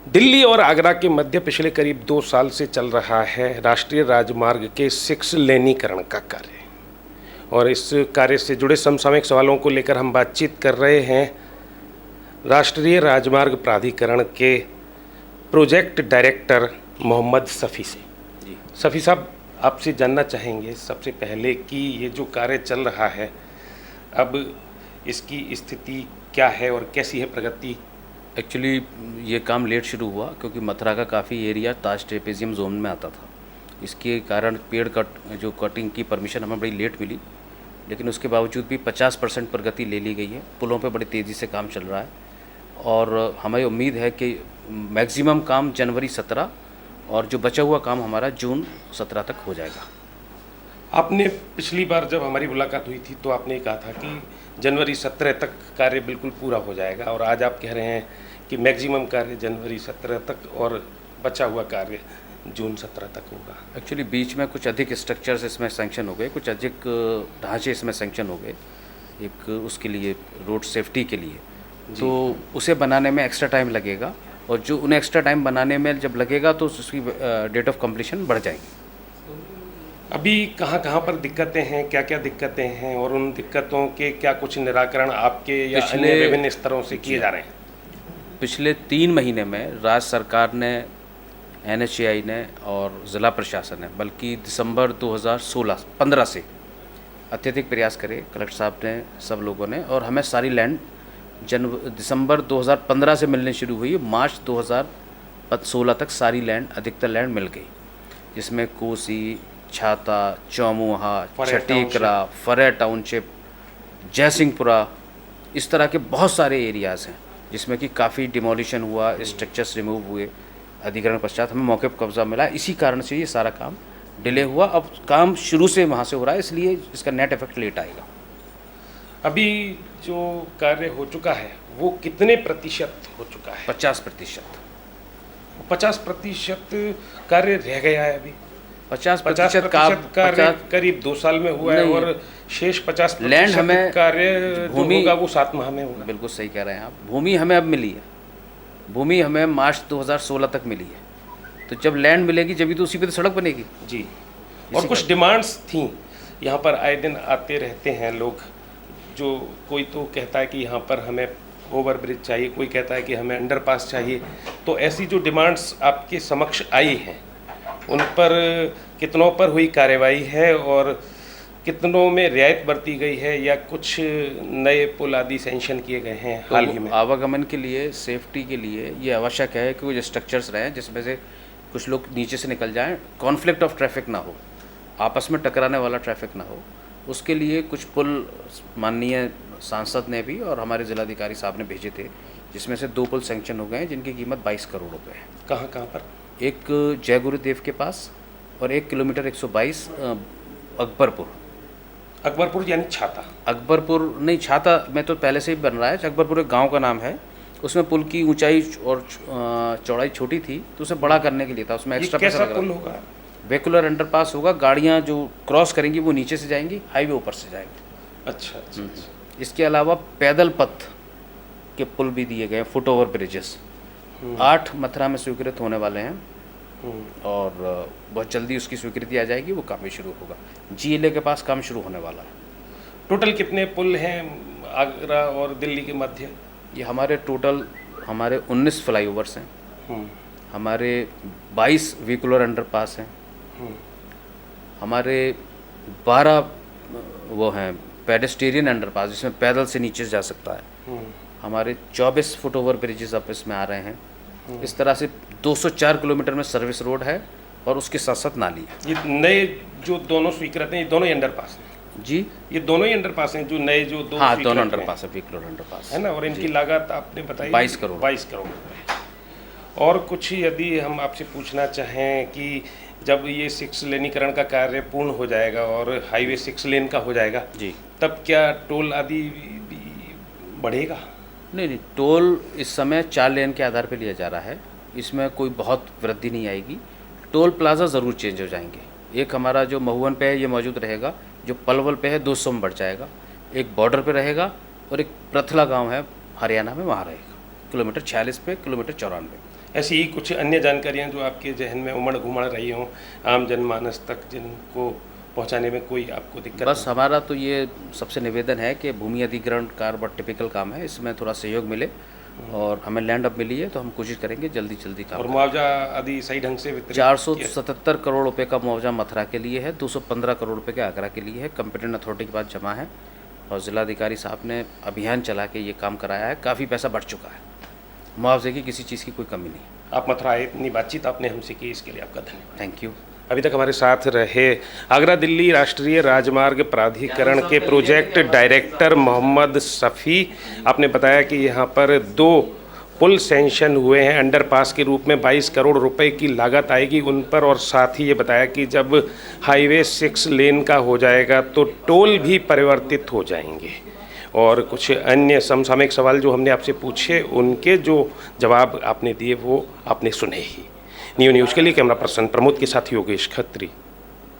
दिल्ली और आगरा के मध्य पिछले करीब 2 साल से चल रहा है राष्ट्रीय राजमार्ग के 6 लेनीकरण का कार्य। और इस कार्य से जुड़े समसामयिक सवालों को लेकर हम बातचीत कर रहे हैं राष्ट्रीय राजमार्ग प्राधिकरण के प्रोजेक्ट डायरेक्टर मोहम्मद सफ़ी से। जी सफ़ी साहब, आपसे जानना चाहेंगे सबसे पहले कि ये जो कार्य चल रहा है अब इसकी स्थिति क्या है और कैसी है प्रगति? एक्चुअली ये काम लेट शुरू हुआ क्योंकि मथुरा का काफ़ी एरिया ताज ट्रेपेजियम जोन में आता था। इसके कारण पेड़ कटिंग की परमिशन हमें बड़ी लेट मिली, लेकिन उसके बावजूद भी 50% प्रगति ले ली गई है। पुलों पे बड़ी तेज़ी से काम चल रहा है और हमें उम्मीद है कि मैक्सिमम काम जनवरी 17 और जो बचा हुआ काम हमारा जून 17 तक हो जाएगा। आपने पिछली बार जब हमारी मुलाकात हुई थी तो आपने कहा था कि जनवरी 17 तक कार्य बिल्कुल पूरा हो जाएगा, और आज आप कह रहे हैं कि मैक्सिमम कार्य जनवरी 17 तक और बचा हुआ कार्य जून 17 तक होगा। एक्चुअली बीच में कुछ अधिक स्ट्रक्चर्स इसमें सैंक्शन हो गए, कुछ अधिक ढांचे इसमें सैंक्शन हो गए, एक उसके लिए रोड सेफ्टी के लिए, तो उसे बनाने में एक्स्ट्रा टाइम लगेगा और जो उन्हें एक्स्ट्रा टाइम बनाने में जब लगेगा तो उसकी डेट ऑफ कंप्लीशन बढ़ जाएगी। अभी कहाँ कहाँ पर दिक्कतें हैं, क्या क्या दिक्कतें हैं, और उन दिक्कतों के क्या कुछ निराकरण आपके या अन्य विभिन्न स्तरों से किए जा रहे हैं? पिछले 3 महीने में राज्य सरकार ने, NHAI ने और ज़िला प्रशासन ने, बल्कि दिसंबर 2015 से अत्यधिक प्रयास करे कलेक्टर साहब ने, सब लोगों ने, और हमें सारी लैंड दिसंबर 2015 से मिलने शुरू हुई। मार्च 2016 तक सारी लैंड, अधिकतर लैंड मिल गई, जिसमें कोसी, छाता, चौमुहा, छटीकरा, फरे टाउनशिप, जयसिंहपुरा, इस तरह के बहुत सारे एरियाज़ हैं जिसमें कि काफ़ी डिमोलिशन हुआ, स्ट्रक्चर्स रिमूव हुए। अधिग्रहण पश्चात हमें मौके पर कब्जा मिला, इसी कारण से ये सारा काम डिले हुआ। अब काम शुरू से वहाँ से हो रहा है, इसलिए इसका नेट इफेक्ट लेट आएगा। अभी जो कार्य हो चुका है वो कितने प्रतिशत हो चुका है? 50%। 50% कार्य रह गया है अभी। 50% कार्य करीब 2 साल में हुआ है और शेष 50% लैंड हमें कार्य भूमि होगा वो 7 माह में होगा। बिल्कुल सही कह रहे हैं आप। भूमि हमें अब मिली है, भूमि हमें मार्च 2016 तक मिली है, तो जब लैंड मिलेगी जब भी तो उसी पे तो सड़क बनेगी। जी, और कुछ डिमांड्स थी, यहाँ पर आए दिन आते रहते हैं लोग, जो कोई तो कहता है कि यहाँ पर हमें ओवर ब्रिज चाहिए, कोई कहता है कि हमें अंडरपास चाहिए, तो ऐसी जो डिमांड्स आपके समक्ष आई हैं उन पर कितनों पर हुई कार्रवाई है और कितनों में रियायत बरती गई है, या कुछ नए पुल आदि सैंक्शन किए गए हैं हाल ही में? आवागमन के लिए, सेफ्टी के लिए ये आवश्यक है कि कुछ स्ट्रक्चर्स रहें जिसमें से कुछ लोग नीचे से निकल जाएं, कॉन्फ्लिक्ट ऑफ ट्रैफिक ना हो, आपस में टकराने वाला ट्रैफिक ना हो। उसके लिए कुछ पुल माननीय सांसद ने भी और हमारे जिलाधिकारी साहब ने भेजे थे, जिसमें से 2 पुल सैंक्शन हो गए हैं जिनकी कीमत 22 करोड़ रुपये है। कहाँ कहाँ पर? एक जय गुरुदेव के पास और 1 किलोमीटर 122 अकबरपुर। अकबरपुर यानी छाता? अकबरपुर नहीं, छाता में तो पहले से ही बन रहा है। अकबरपुर एक गांव का नाम है, उसमें पुल की ऊंचाई और चौड़ाई छोटी थी तो उसे बड़ा करने के लिए था, उसमें एक्स्ट्रा पैसा लगा। पुल होगा? वेहिकुलर अंडरपास होगा, गाड़ियाँ जो क्रॉस करेंगी वो नीचे से जाएंगी, हाईवे ऊपर से जाएंगी। अच्छा, अच्छा। इसके अलावा पैदल पथ के पुल भी दिए गए, फुट ओवर ब्रिजेस 8 मथुरा में स्वीकृत होने वाले हैं और बहुत जल्दी उसकी स्वीकृति आ जाएगी, वो काम भी शुरू होगा। GLA के पास काम शुरू होने वाला है। टोटल कितने पुल हैं आगरा और दिल्ली के मध्य? ये हमारे टोटल 19 फ्लाईओवर्स हैं, हमारे 22 व्हीकुलर अंडरपास हैं, हमारे 12 वो हैं पेडेस्टेरियन अंडरपास जिसमें पैदल से नीचे जा सकता है, हमारे 24 फुट ओवर ब्रिजेस अब इसमें आ रहे हैं। इस तरह से 204 किलोमीटर में सर्विस रोड है और उसके साथ साथ नाली है। ये नए जो दोनों स्वीकृत हैं, ये दोनों ही अंडरपास हैं? जी, ये दोनों ही अंडरपास हैं जो नए जो 2 हाँ, दोनों अंडरपास है, व्हीकुलर अंडरपास है ना, और इनकी लागत आपने बताई 22 करोड़। 22 करोड़ रुपये। और कुछ यदि हम आपसे पूछना चाहें कि जब ये 6 लेनीकरण का कार्य पूर्ण हो जाएगा और हाईवे 6 लेन का हो जाएगा जी, तब क्या टोल आदि भी बढ़ेगा? नहीं, टोल इस समय 4 लेन के आधार पर लिया जा रहा है, इसमें कोई बहुत वृद्धि नहीं आएगी। टोल प्लाजा ज़रूर चेंज हो जाएंगे। एक हमारा जो महुवन पे है ये मौजूद रहेगा, जो पलवल पे है 200 में बढ़ जाएगा, एक बॉर्डर पे रहेगा, और एक प्रथला गांव है हरियाणा में, वहाँ रहेगा किलोमीटर 46 पे, किलोमीटर 94। ऐसी ही कुछ अन्य जानकारियां जो आपके जहन में उमड़ घुमड़ रही हों आम जनमानस तक, जिनको पहुंचाने में कोई आपको दिक्कत बस हमारा तो ये सबसे निवेदन है कि भूमि अधिग्रहण कार्य बहुत टिपिकल काम है, इसमें थोड़ा सहयोग मिले और हमें लैंड अब मिली है तो हम कोशिश करेंगे जल्दी जल्दी काम और मुआवजा आदि सही ढंग से वितरित 477 करोड़ रुपए का मुआवजा मथुरा के लिए है, 215 करोड़ रुपए के आगरा के लिए है, कंपिटेंट अथॉरिटी के पास जमा है और जिलाधिकारी साहब ने अभियान चला के ये काम कराया है। काफ़ी पैसा बढ़ चुका है, मुआवजे की किसी चीज़ की कोई कमी नहीं। आप मथुरा आए, इतनी बातचीत आपने हमसे की, इसके लिए आपका धन्यवाद। Thank you. अभी तक हमारे साथ रहे आगरा दिल्ली राष्ट्रीय राजमार्ग प्राधिकरण के प्रोजेक्ट डायरेक्टर मोहम्मद शफी। आपने बताया कि यहाँ पर 2 पुल सैंक्शन हुए हैं अंडरपास के रूप में, 22 करोड़ रुपए की लागत आएगी उन पर, और साथ ही ये बताया कि जब हाईवे 6 लेन का हो जाएगा तो टोल भी परिवर्तित हो जाएंगे। और कुछ अन्य समसामयिक सवाल जो हमने आपसे पूछे उनके जो जवाब आपने दिए वो आपने सुने ही। न्यूज़ के लिए कैमरा पर्सन प्रमोद के साथ योगेश खत्री।